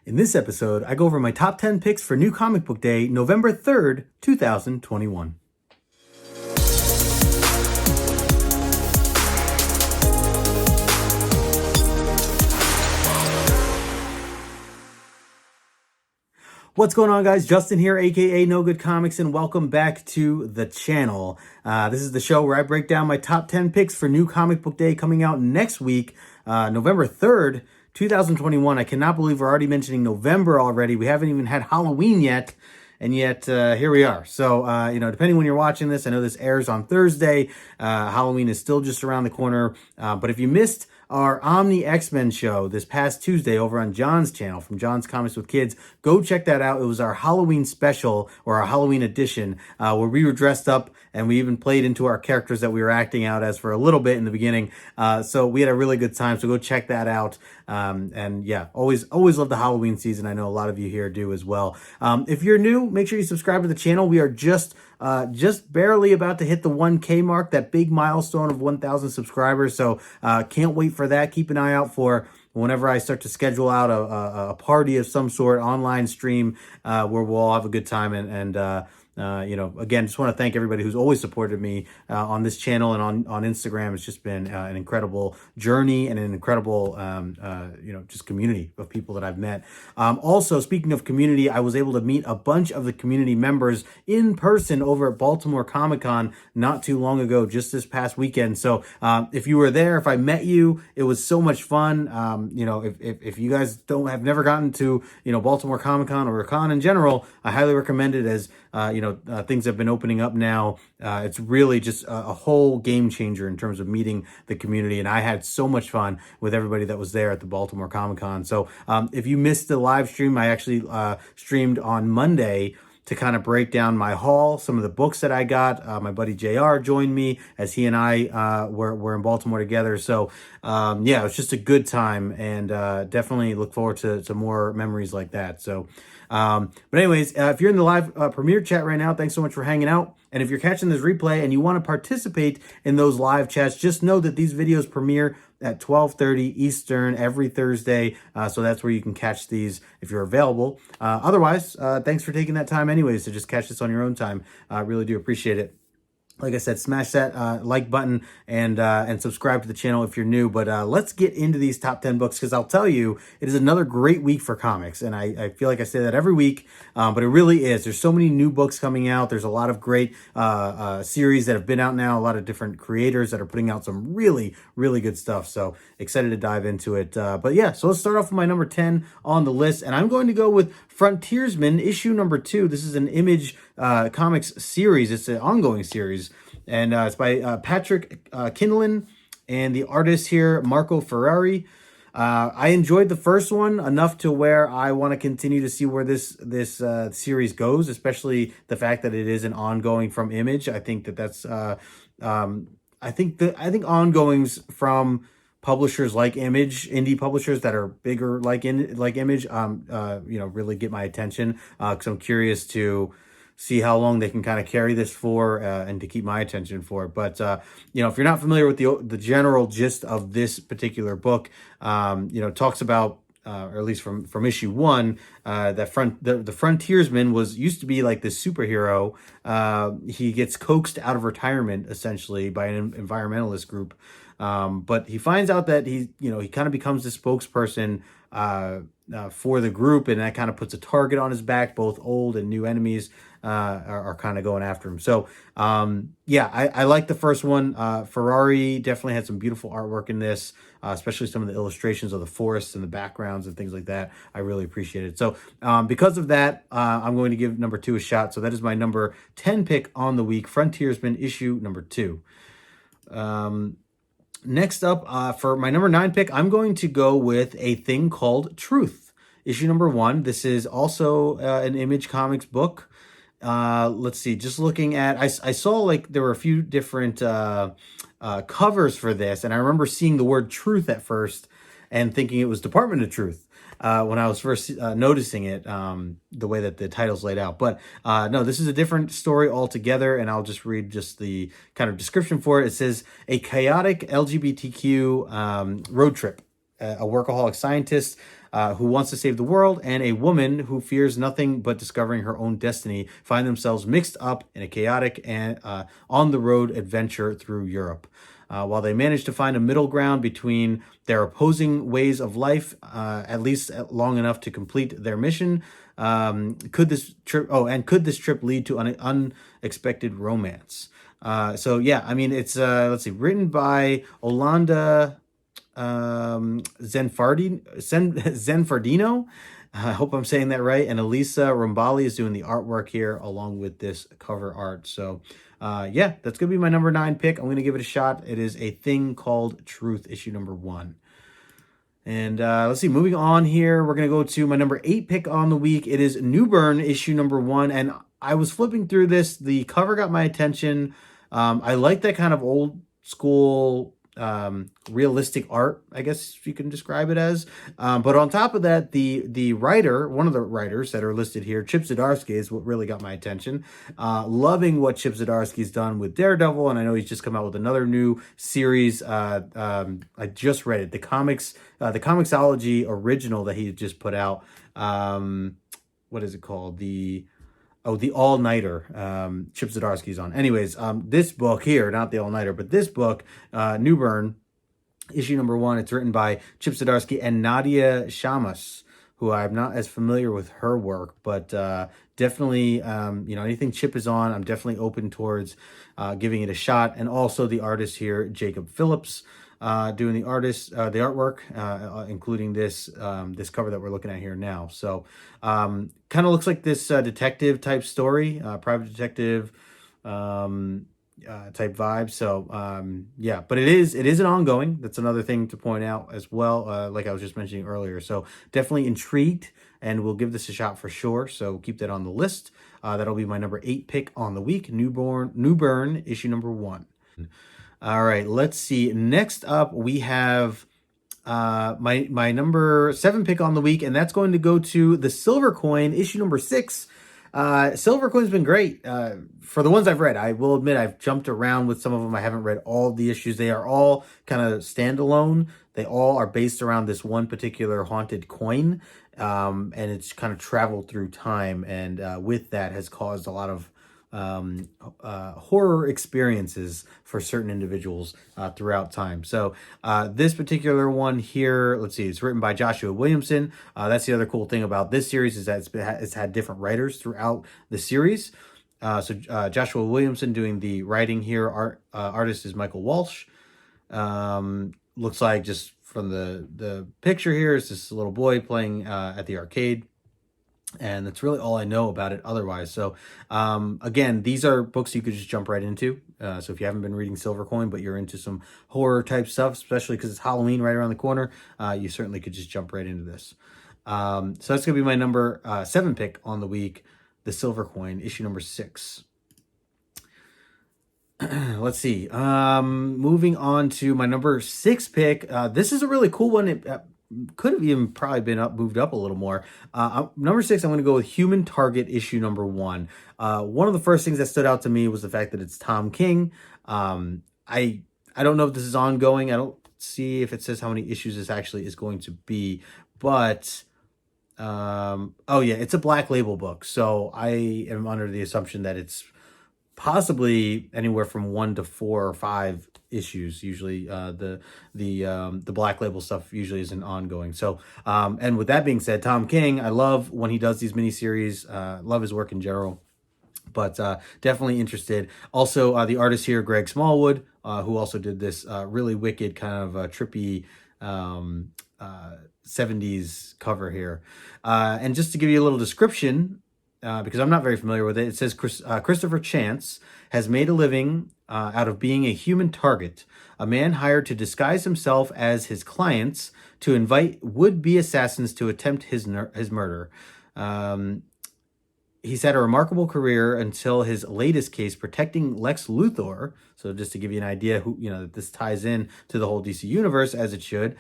In this episode, I go over my top 10 picks for New Comic Book Day, November 3rd, 2021. What's going on, guys? Justin here, aka No Good Comics, and welcome back to the channel. This is the show where I break down my top 10 picks for New Comic Book Day coming out next week, November 3rd, 2021. I cannot believe we're already mentioning November already. We haven't even had Halloween yet, and yet here we are. So, depending when you're watching this, I know this airs on Thursday. Halloween is still just around the corner. But if you missed our Omni X-Men show this past Tuesday over on John's channel, from John's Comics with Kids, go check that out. It was our Halloween special, or our Halloween edition, where we were dressed up and we even played into our characters that we were acting out as for a little bit in the beginning. So we had a really good time. So go check that out. And yeah, always love the Halloween season. I know a lot of you here do as well. If you're new, make sure you subscribe to the channel. We are just barely about to hit the 1K mark, that big milestone of 1,000 subscribers. So can't wait for that. Keep an eye out for whenever I start to schedule out a party of some sort, online stream, where we'll all have a good time. Again, just want to thank everybody who's always supported me on this channel and on Instagram. It's just been an incredible journey and an incredible, just community of people that I've met. Also, speaking of community, I was able to meet a bunch of the community members in person over at Baltimore Comic-Con not too long ago, just this past weekend. So if you were there, if I met you, it was so much fun. If you guys have never gotten to, Baltimore Comic-Con or a con in general, I highly recommend it, as things have been opening up now. It's really just a whole game changer in terms of meeting the community. And I had so much fun with everybody that was there at the Baltimore Comic-Con. So if you missed the live stream, I actually streamed on Monday to kind of break down my haul, some of the books that I got. My buddy JR joined me as he and I were in Baltimore together. So it was just a good time, and definitely look forward to more memories like that. So, but anyways, if you're in the live premiere chat right now, thanks so much for hanging out. And if you're catching this replay and you want to participate in those live chats, just know that these videos premiere at 12:30 Eastern every Thursday. So that's where you can catch these if you're available. Otherwise, thanks for taking that time anyways to just catch this on your own time. I really do appreciate it. Like I said, smash that like button and subscribe to the channel if you're new. But let's get into these top 10 books, because I'll tell you, it is another great week for comics. And I feel like I say that every week, but it really is. There's so many new books coming out. There's a lot of great series that have been out now, a lot of different creators that are putting out some really, really good stuff. So excited to dive into it. But yeah, so let's start off with my number 10 on the list. And I'm going to go with Frontiersman, issue number 2. This is an Image Comics series. It's an ongoing series. And it's by Patrick Kindlin, and the artist here, Marco Ferrari. I enjoyed the first one enough to where I want to continue to see where this series goes, especially the fact that it is an ongoing from Image. I think that's I think ongoings from publishers like Image, indie publishers that are bigger like Image, really get my attention, because I'm curious to see how long they can kind of carry this for, and to keep my attention for it. But, if you're not familiar with the general gist of this particular book, talks about, or at least from issue 1, the frontiersman used to be like this superhero. He gets coaxed out of retirement, essentially, by an environmentalist group. But he finds out that he kind of becomes the spokesperson for the group, and that kind of puts a target on his back. Both old and new enemies are kind of going after him. So I like the first one. Ferrari definitely had some beautiful artwork in this, especially some of the illustrations of the forests and the backgrounds and things like that. I really appreciate it. So because of that, I'm going to give number 2 a shot. So that is my number 10 pick on the week, Frontiersman issue number 2. Next up, for my number 9 pick, I'm going to go with A Thing Called Truth, issue number 1. This is also an Image Comics book. Let's see, just looking at, I saw like there were a few different covers for this, and I remember seeing the word truth at first and thinking it was Department of Truth. When I was first noticing it, the way that the title's laid out. But no, this is a different story altogether, and I'll just read the kind of description for it. It says, a chaotic LGBTQ road trip. A workaholic scientist who wants to save the world, and a woman who fears nothing but discovering her own destiny, find themselves mixed up in a chaotic and on-the-road adventure through Europe. While they manage to find a middle ground between their opposing ways of life, at least long enough to complete their mission, could this trip lead to an unexpected romance? So yeah, I mean, it's let's see, written by Olanda Zenfardino. I hope I'm saying that right. And Elisa Rombali is doing the artwork here along with this cover art. So yeah, that's going to be my number 9 pick. I'm going to give it a shot. It is A Thing Called Truth, issue number 1. And let's see, moving on here, we're going to go to my number 8 pick on the week. It is Newburn, issue number 1. And I was flipping through this. The cover got my attention. I like that kind of old school realistic art, I guess you can describe it as. But on top of that, the writer, one of the writers that are listed here, Chip Zdarsky, is what really got my attention. Loving what Chip Zdarsky's done with Daredevil, and I know he's just come out with another new series. I just read it, the Comixology original that he just put out. What is it called? The All-Nighter, Chip Zdarsky's on. Anyways, this book here, not the All-Nighter, but this book, Newburn, issue number 1, it's written by Chip Zdarsky and Nadia Shamas, who I'm not as familiar with her work, but definitely, anything Chip is on, I'm definitely open towards giving it a shot. And also the artist here, Jacob Phillips, doing the artwork, including this cover that we're looking at here now. So kind of looks like this detective type story, private detective type vibe. So yeah, but it is an ongoing. That's another thing to point out as well, like I was just mentioning earlier. So definitely intrigued, and we'll give this a shot for sure. So keep that on the list. That'll be my number 8 pick on the week, Newburn, issue number 1. All right, let's see. Next up, we have my number 7 pick on the week, and that's going to go to The Silver Coin, issue number 6. Silver Coin's been great. For the ones I've read, I will admit I've jumped around with some of them. I haven't read all the issues. They are all kind of standalone. They all are based around this one particular haunted coin, and it's kind of traveled through time, and with that has caused a lot of horror experiences for certain individuals throughout time. So this particular one here, let's see, it's written by Joshua Williamson. That's the other cool thing about this series, is that it's had different writers throughout the series. So Joshua Williamson doing the writing here. Artist is Michael Walsh. Looks like, just from the picture here, is this little boy playing at the arcade. And that's really all I know about it otherwise. So, again, these are books you could just jump right into. So if you haven't been reading Silver Coin, but you're into some horror type stuff, especially because it's Halloween right around the corner, you certainly could just jump right into this. So that's going to be my number 7 pick on the week, The Silver Coin, issue number 6. Let's see. Moving on to my number 6 pick. This is a really cool one. Could have even probably been moved up a little more. Number 6, I'm going to go with Human Target, issue number 1. One of the first things that stood out to me was the fact that it's Tom King. I don't know if this is ongoing. I don't see if it says how many issues this actually is going to be, but oh yeah, it's a Black Label book. So I am under the assumption that it's possibly anywhere from 1 to 4 or 5 issues. Usually the Black Label stuff usually isn't ongoing. So and with that being said, Tom King, I love when he does these miniseries. Love his work in general, but definitely interested. Also the artist here, Greg Smallwood, who also did this really wicked kind of trippy 70s cover here. And just to give you a little description, because I'm not very familiar with it. It says Christopher Chance has made a living out of being a human target, a man hired to disguise himself as his clients to invite would-be assassins to attempt his murder. He's had a remarkable career until his latest case, protecting Lex Luthor. So just to give you an idea, who this ties in to the whole DC universe, as it should.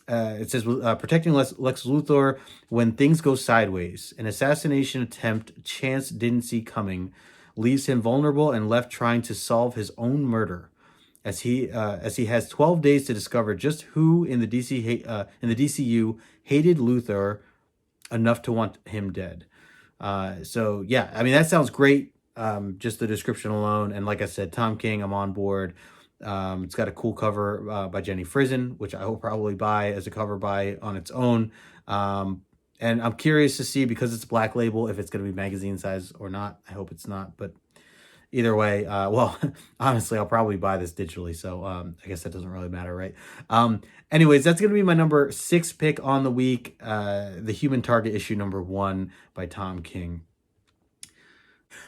It says, protecting Lex Luthor when things go sideways. An assassination attempt Chance didn't see coming leaves him vulnerable and left trying to solve his own murder. as he has 12 days to discover just who in the DCU hated Luthor enough to want him dead. So yeah, I mean, that sounds great. Just the description alone. And like I said, Tom King, I'm on board. It's got a cool cover by Jenny Frison, which I will probably buy as a cover by on its own. And I'm curious to see, because it's Black Label, if it's going to be magazine size or not. I hope it's not, but either way, well, honestly, I'll probably buy this digitally, so I guess that doesn't really matter, right? Anyways, that's going to be my number 6 pick on the week, The Human Target issue number 1 by Tom King.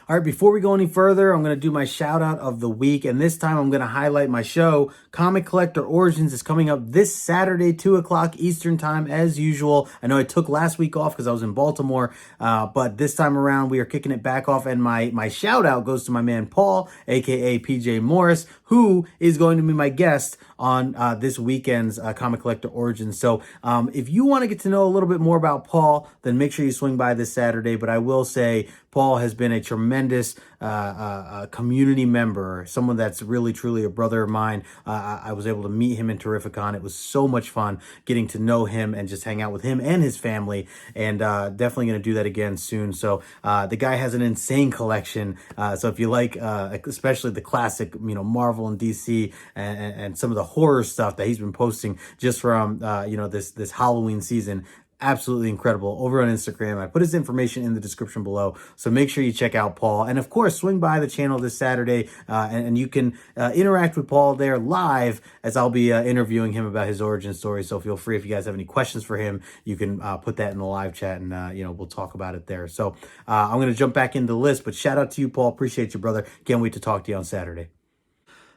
All right, before we go any further, I'm going to do my shout out of the week. And this time I'm going to highlight my show. Comic Collector Origins is coming up this Saturday, 2 o'clock Eastern time, as usual. I know I took last week off because I was in Baltimore. But this time around, we are kicking it back off. And my shout out goes to my man, Paul, aka PJ Morris, who is going to be my guest on this weekend's Comic Collector Origins. So if you want to get to know a little bit more about Paul, then make sure you swing by this Saturday. But I will say, Paul has been a tremendous community member, someone that's really, truly a brother of mine. I was able to meet him in Terrificon. It was so much fun getting to know him and just hang out with him and his family, and definitely going to do that again soon. So the guy has an insane collection. So if you like, especially the classic, Marvel and DC and some of the horror stuff that he's been posting just from, this Halloween season, absolutely incredible, over on Instagram. I put his information in the description below, so make sure you check out Paul. And of course, swing by the channel this Saturday, and you can interact with Paul there live, as I'll be interviewing him about his origin story. So feel free, if you guys have any questions for him, you can put that in the live chat, and we'll talk about it there. So I'm going to jump back into the list, but shout out to you, Paul. Appreciate you, brother. Can't wait to talk to you on Saturday.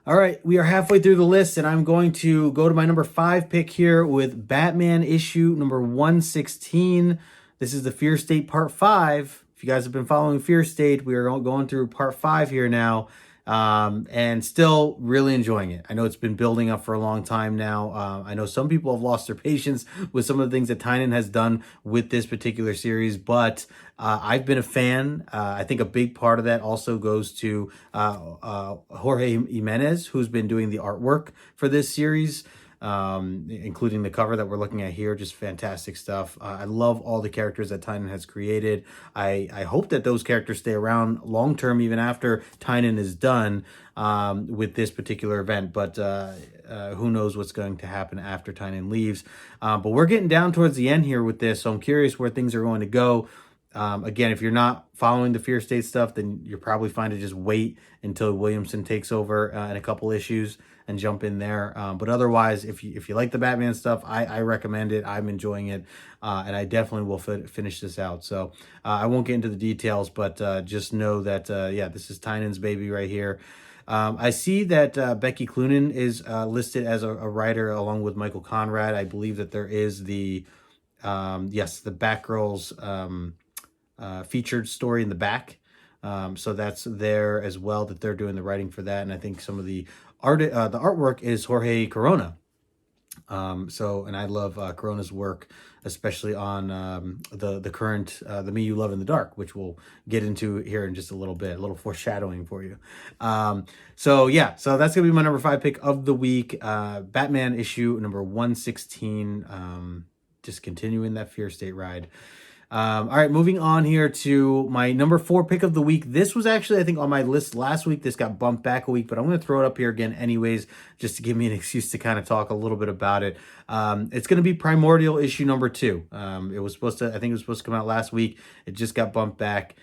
All right, we are halfway through the list, and I'm going to go to my number 5 pick here with Batman issue number 116. This is the Fear State Part 5. If you guys have been following Fear State, we are going through Part 5 here now, and still really enjoying it. I know it's been building up for a long time now. I know some people have lost their patience with some of the things that Tynion has done with this particular series, but I've been a fan. I think a big part of that also goes to Jorge Jimenez, who's been doing the artwork for this series, including the cover that we're looking at here. Just fantastic stuff. I love all the characters that Tynion has created. I hope that those characters stay around long term, even after Tynion is done with this particular event. But who knows what's going to happen after Tynion leaves. But we're getting down towards the end here with this, so I'm curious where things are going to go. Again, if you're not following the Fear State stuff, then you're probably fine to just wait until Williamson takes over in a couple issues and jump in there. But otherwise, if you like the Batman stuff, I recommend it. I'm enjoying it, and I definitely will finish this out. So I won't get into the details, but just know that, this is Tynion's baby right here. I see that Becky Cloonan is listed as a writer along with Michael Conrad. I believe that there is the Batgirls featured story in the back. So that's there as well, that they're doing the writing for that. And I think some of the artwork is Jorge Corona. And I love Corona's work, especially on the current The Me You Love in the Dark, which we'll get into here in just a little bit, a little foreshadowing for you. So that's gonna be my number 5 pick of the week. Batman issue number 116. Just continuing that Fear State ride. All right, moving on here to my number 4 pick of the week. This was actually, I think, on my list last week. This got bumped back a week, but I'm going to throw it up here again anyways, just to give me an excuse to kind of talk a little bit about it. It's going to be Primordial issue number 2. I think it was supposed to come out last week. It just got bumped back.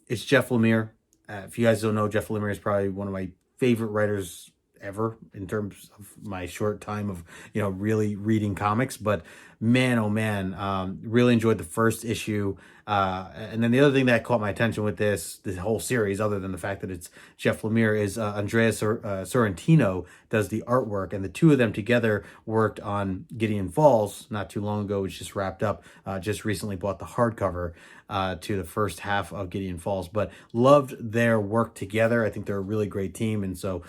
It's Jeff Lemire. If you guys don't know, Jeff Lemire is probably one of my favorite writers ever in terms of my short time of really reading comics. But man, oh man, really enjoyed the first issue. And then the other thing that caught my attention with this whole series, other than the fact that it's Jeff Lemire, is Andrea Sorrentino does the artwork, and the two of them together worked on Gideon Falls not too long ago, which just wrapped up. Just recently bought the hardcover to the first half of Gideon Falls, but loved their work together. I think they're a really great team, and so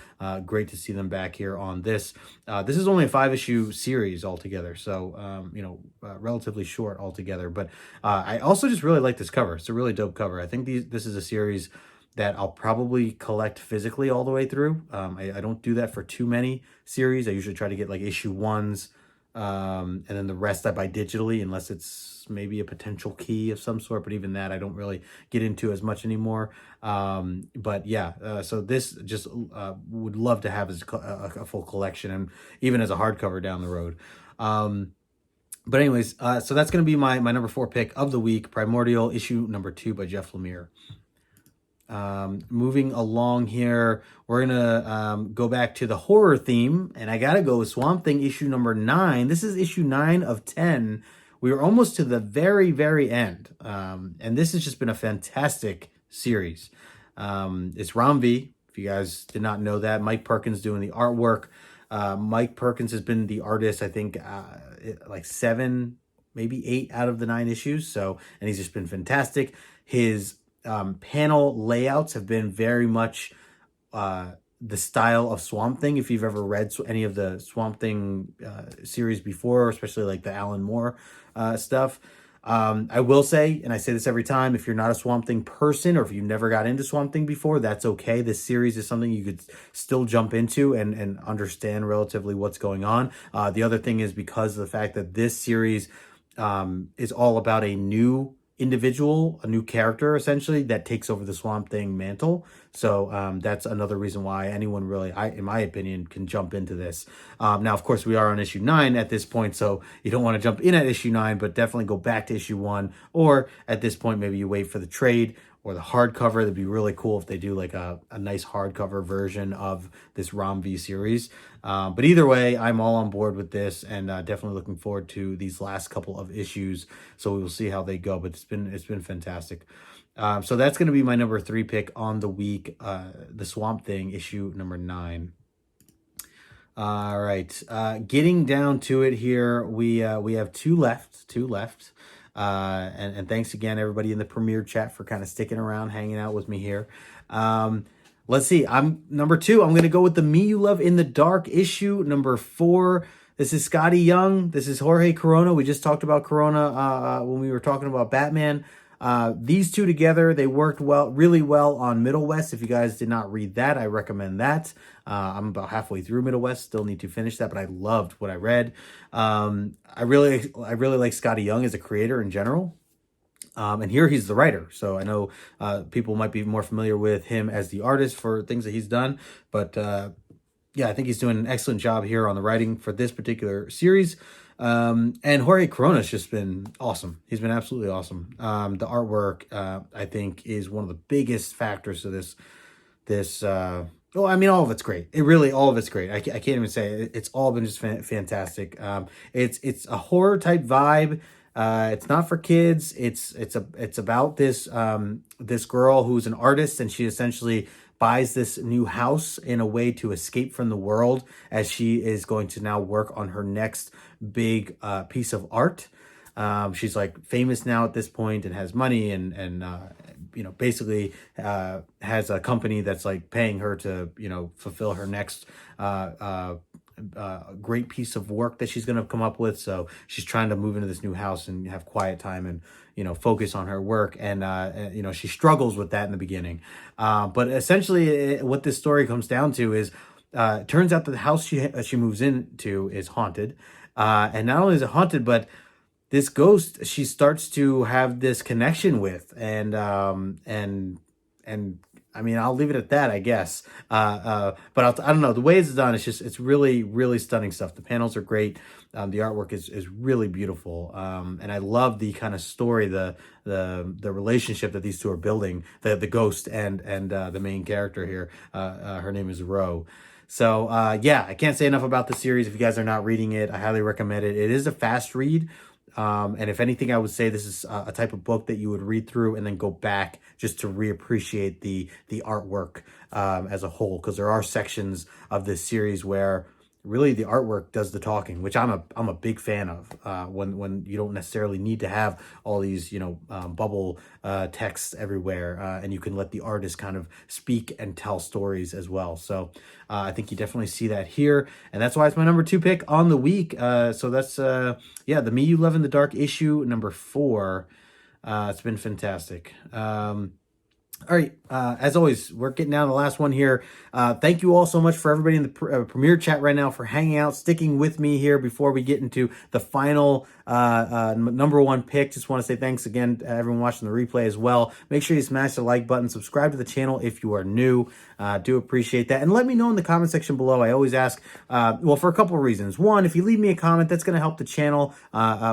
great to see them back here on this. This is only a 5-issue series altogether, so relatively short altogether. But I also just really like this cover. It's a really dope cover. I think this is a series that I'll probably collect physically all the way through. I don't do that for too many series. I usually try to get like issue ones, and then the rest I buy digitally, unless it's maybe a potential key of some sort. But even that, I don't really get into as much anymore. But yeah, so this just would love to have as a full collection, and even as a hardcover down the road. But anyways, so that's going to be my number 4 pick of the week, Primordial, issue number 2 by Jeff Lemire. Moving along here, we're gonna go back to the horror theme, and I gotta go with Swamp Thing issue number 9. This is issue 9 of 10. We were almost to the very end, and this has just been a fantastic series. It's Ram V. If you guys did not know that, Mike Perkins doing the artwork. Mike Perkins has been the artist, I think, like 7, maybe 8 out of the 9 issues. So, and he's just been fantastic. His panel layouts have been very much the style of Swamp Thing. If you've ever read any of the Swamp Thing series before, especially like the Alan Moore stuff, I will say, and I say this every time, if you're not a Swamp Thing person, or if you never got into Swamp Thing before, that's okay. This series is something you could still jump into and understand relatively what's going on. The other thing is, because of the fact that this series is all about a new individual, a new character essentially that takes over the Swamp Thing mantle. So that's another reason why anyone really, in my opinion, can jump into this. Now, of course, we are on issue 9 at this point, so you don't want to jump in at issue 9, but definitely go back to issue 1, or at this point, maybe you wait for the trade or the hardcover. That'd be really cool if they do like a nice hardcover version of this Ram V series. But either way, I'm all on board with this, and definitely looking forward to these last couple of issues. So we will see how they go, but it's been fantastic. So that's going to be my number 3 pick on the week, the Swamp Thing issue number 9. All right, getting down to it here, we have two left. And thanks again, everybody in the Premiere chat, for kind of sticking around, hanging out with me here. Let's see. I'm number 2. I'm going to go with the Me You Love in the Dark issue number 4. This is Scotty Young. This is Jorge Corona. We just talked about Corona when we were talking about Batman. These two together, they worked really well on Middle West. If you guys did not read that, I recommend that. I'm about halfway through Middle West, still need to finish that, but I loved what I read. I really like Scotty Young as a creator in general. And here he's the writer. So I know people might be more familiar with him as the artist for things that he's done, but yeah, I think he's doing an excellent job here on the writing for this particular series. And Jorge Corona's just been awesome. He's been absolutely awesome. The artwork, I think, is one of the biggest factors to this. Well, I mean, all of it's great. All of it's great. I can't even say it. It's all been just fantastic. It's a horror type vibe. It's not for kids. It's about this this girl who's an artist, and she essentially buys this new house in a way to escape from the world, as she is going to now work on her next big piece of art. She's like famous now at this point and has money, and you know, basically has a company that's like paying her to, you know, fulfill her next great piece of work that she's going to come up with. So she's trying to move into this new house and have quiet time and, you know, focus on her work. And you know, she struggles with that in the beginning. But essentially what this story comes down to is, it turns out that the house she moves into is haunted. And not only is it haunted, but this ghost she starts to have this connection with, and I mean, I'll leave it at that, I guess. But I don't know. The way it's done, it's really, really stunning stuff. The panels are great. The artwork is really beautiful. And I love the kind of story, the relationship that these two are building, the ghost and the main character here. Her name is Ro. So, yeah, I can't say enough about the series. If you guys are not reading it, I highly recommend it. It is a fast read. And if anything, I would say this is a type of book that you would read through and then go back just to reappreciate the artwork as a whole, because there are sections of this series where really the artwork does the talking, which I'm a big fan of. When you don't necessarily need to have all these, you know, bubble texts everywhere, and you can let the artist kind of speak and tell stories as well. So I think you definitely see that here, and that's why it's my number 2 pick on the week. So that's yeah, the Me You Love in the Dark issue number 4. It's been fantastic. All right, as always, we're getting down to the last one here. Thank you all so much for everybody in the premiere chat right now for hanging out, sticking with me here before we get into the final number one pick. Just want to say thanks again to everyone watching the replay as well. Make sure you smash the like button, subscribe to the channel if you are new. Do appreciate that. And let me know in the comment section below. I always ask, well, for a couple of reasons. One, if you leave me a comment, that's going to help the channel,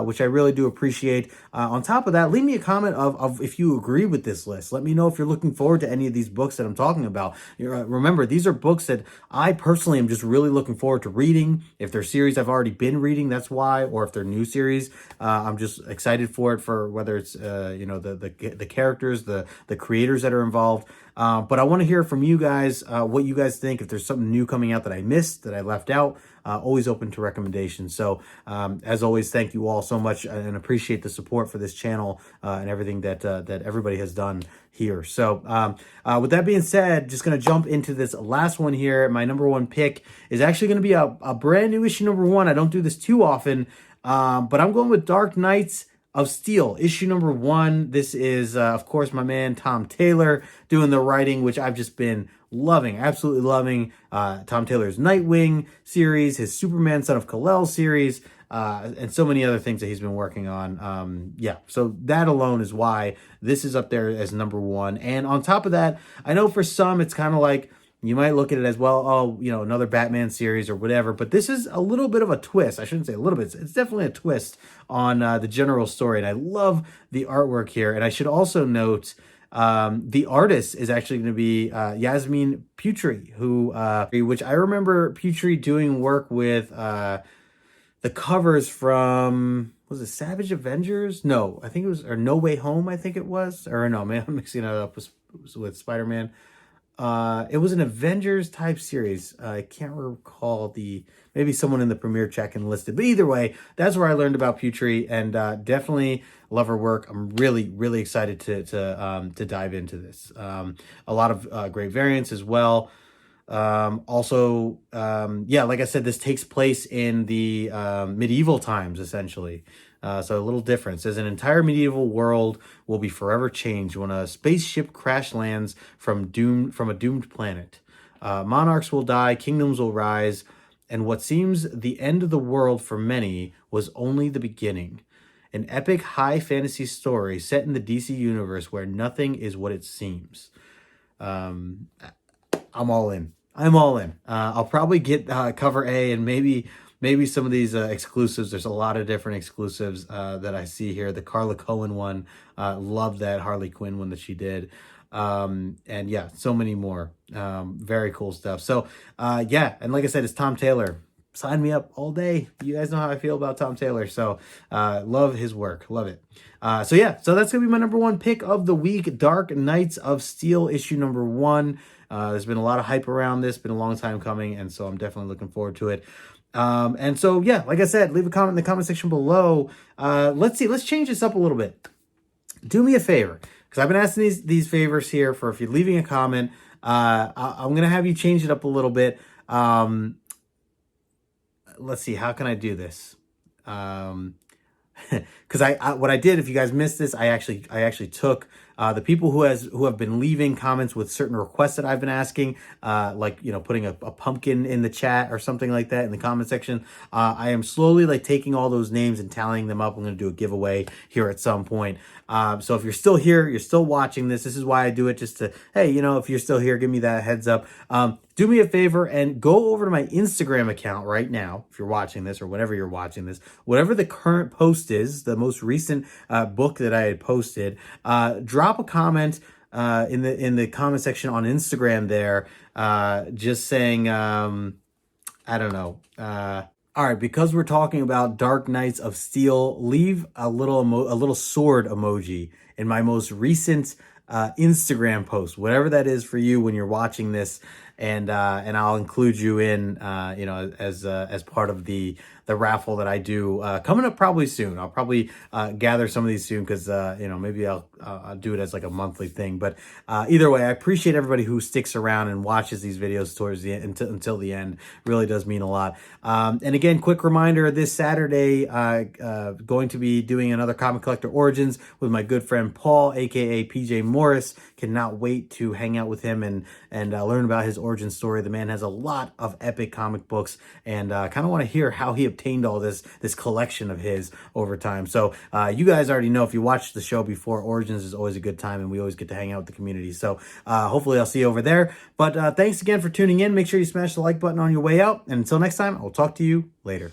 which I really do appreciate. On top of that, leave me a comment of if you agree with this list. Let me know if you're looking forward to any of these books that I'm talking about. Remember, these are books that I personally am just really looking forward to reading. If they're series I've already been reading, that's why. Or if they're new series, I'm just excited for it, for whether it's the characters, the creators that are involved. But I want to hear from you guys, what you guys think. If there's something new coming out that I missed, that I left out, always open to recommendations. So as always, thank you all so much and appreciate the support for this channel and everything that everybody has done here. So with that being said, just going to jump into this last one here. My number one pick is actually going to be a brand new issue number one. I don't do this too often, but I'm going with Dark Knights of Steel, issue number one. This is, of course, my man Tom Taylor doing the writing, which I've just been loving, absolutely loving. Tom Taylor's Nightwing series, his Superman Son of Kal-El series, and so many other things that he's been working on. Yeah, so that alone is why this is up there as number one. And on top of that, I know for some it's kind of like, you might look at it as, well, oh, another Batman series or whatever. But this is a little bit of a twist. I shouldn't say a little bit. It's definitely a twist on the general story. And I love the artwork here. And I should also note the artist is actually going to be Yasmin Putri, which I remember Putri doing work with the covers from, was it Savage Avengers? No, I think it was, or No Way Home, I think it was. Or no, man, I'm mixing it up with Spider-Man. It was an Avengers type series. I can't recall maybe someone in the premiere chat can list it. But either way, that's where I learned about Putri, and definitely love her work. I'm really, really excited to dive into this. A lot of great variants as well. Also, yeah, like I said, this takes place in the medieval times, essentially. So a little different. It says an entire medieval world will be forever changed when a spaceship crash lands from a doomed planet. Monarchs will die, kingdoms will rise, and what seems the end of the world for many was only the beginning. An epic high fantasy story set in the DC universe where nothing is what it seems. I'm all in. I'm all in. I'll probably get cover A and maybe some of these exclusives. There's a lot of different exclusives that I see here. The Carla Cohen one, love that Harley Quinn one that she did. And yeah, so many more. Very cool stuff. So yeah, and like I said, it's Tom Taylor. Sign me up all day. You guys know how I feel about Tom Taylor. So love his work. Love it. So yeah, so that's going to be my number one pick of the week. Dark Knights of Steel, issue number one. There's been a lot of hype around this. Been a long time coming. And so I'm definitely looking forward to it. And so, yeah, like I said, leave a comment in the comment section below. Let's change this up a little bit. Do me a favor, because I've been asking these favors here for if you're leaving a comment. I'm going to have you change it up a little bit. Let's see, how can I do this? Because what I did, if you guys missed this, I actually took the people who have been leaving comments with certain requests that I've been asking, like putting a pumpkin in the chat or something like that in the comment section. I am slowly taking all those names and tallying them up. I'm going to do a giveaway here at some point. So if you're still here, you're still watching this. This is why I do it, just to, hey, if you're still here, give me that heads up. Do me a favor and go over to my Instagram account right now, if you're watching this or whenever you're watching this, whatever the current post is, the most recent book that I had posted, drop a comment in the comment section on Instagram there, just saying, I don't know. All right, because we're talking about Dark Knights of Steel, leave a little sword emoji in my most recent Instagram post, whatever that is for you when you're watching this. and I'll include you in, as part of the raffle that I do coming up probably soon. I'll probably gather some of these soon because maybe I'll do it as like a monthly thing. But either way, I appreciate everybody who sticks around and watches these videos towards the end, until the end. Really does mean a lot. And again, quick reminder: this Saturday, going to be doing another Comic Collector Origins with my good friend Paul, aka PJ Morris. Cannot wait to hang out with him and learn about his origin story. The man has a lot of epic comic books, and kind of want to hear how he obtained all this collection of his over time. So you guys already know, if you watched the show before, Origins is always a good time, and we always get to hang out with the community. So hopefully I'll see you over there. But thanks again for tuning in. Make sure you smash the like button on your way out. And until next time, I'll talk to you later.